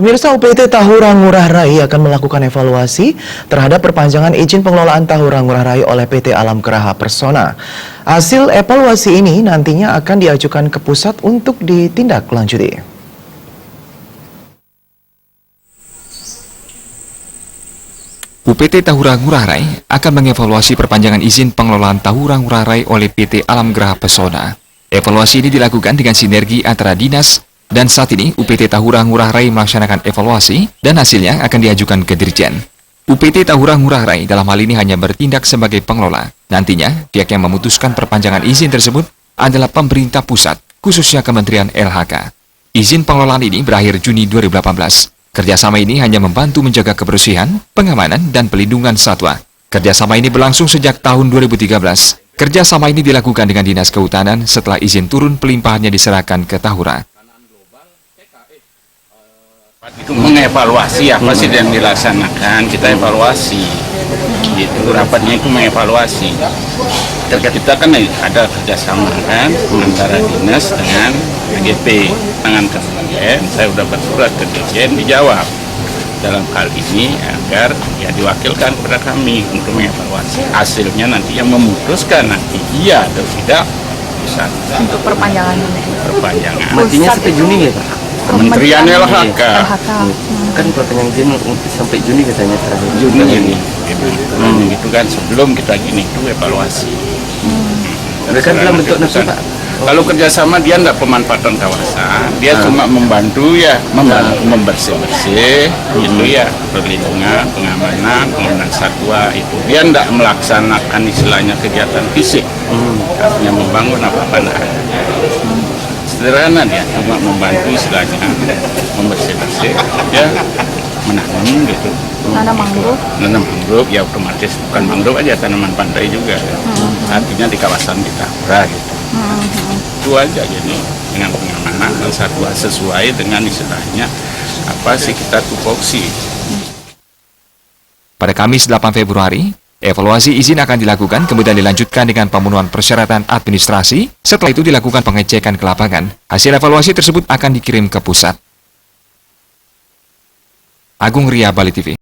Pemirsa, UPT Tahura Ngurah Rai akan melakukan evaluasi terhadap perpanjangan izin pengelolaan Tahura Ngurah Rai oleh PT Alam Geraha Persona. Hasil evaluasi ini nantinya akan diajukan ke pusat untuk ditindaklanjuti. UPT Tahura Ngurah Rai akan mengevaluasi perpanjangan izin pengelolaan Tahura Ngurah Rai oleh PT Alam Geraha Persona. Evaluasi ini dilakukan dengan sinergi antara dinas, dan saat ini UPT Tahura Ngurah Rai melaksanakan evaluasi dan hasilnya akan diajukan ke Dirjen. UPT Tahura Ngurah Rai dalam hal ini hanya bertindak sebagai pengelola. Nantinya, pihak yang memutuskan perpanjangan izin tersebut adalah pemerintah pusat, khususnya Kementerian LHK. Izin pengelolaan ini berakhir Juni 2018. Kerjasama ini hanya membantu menjaga kebersihan, pengamanan, dan pelindungan satwa. Kerjasama ini berlangsung sejak tahun 2013. Kerjasama ini dilakukan dengan Dinas Kehutanan setelah izin turun pelimpahannya diserahkan ke Tahura. Itu mengevaluasi apa sih yang dilaksanakan, kita evaluasi. Itu rapatnya itu mengevaluasi. Kita kan ada kerjasama kan antara dinas dengan AGP, tangan kemudian saya sudah bersurat ke Dirjen dijawab dalam hal ini agar ya diwakilkan kepada kami untuk mengevaluasi. Hasilnya nanti yang memutuskan nanti iya atau tidak bisa untuk perpanjangan ini. Perpanjangan. Matinya sampai Juni ya Pak? Kementerian LHK. Kan perpanjangan izin sampai Juni katanya terakhir. Juni. Gitu kan sebelum kita gini itu evaluasi. Kan dalam bentuk nafsu Pak? Kalau kerjasama dia tidak pemanfaatan kawasan, dia cuma membantu ya, membersih-bersih, gitu ya, perlindungan, pengamanan satwa itu. Dia tidak melaksanakan istilahnya kegiatan fisik, artinya membangun apa-apa nah. Sederhana dia cuma membantu istilahnya membersih-bersih, ya menanam gitu. Nanam mangrove ya otomatis bukan mangrove aja, tanaman pantai juga. Artinya di kawasan kita gitu. Itu aja jadi dengan pengamanan dan satwa sesuai dengan istilahnya apa sih kita tupoksi. Pada Kamis 8 Februari, evaluasi izin akan dilakukan kemudian dilanjutkan dengan pemenuhan persyaratan administrasi. Setelah itu dilakukan pengecekan ke lapangan. Hasil evaluasi tersebut akan dikirim ke pusat. Agung Ria, Bali TV.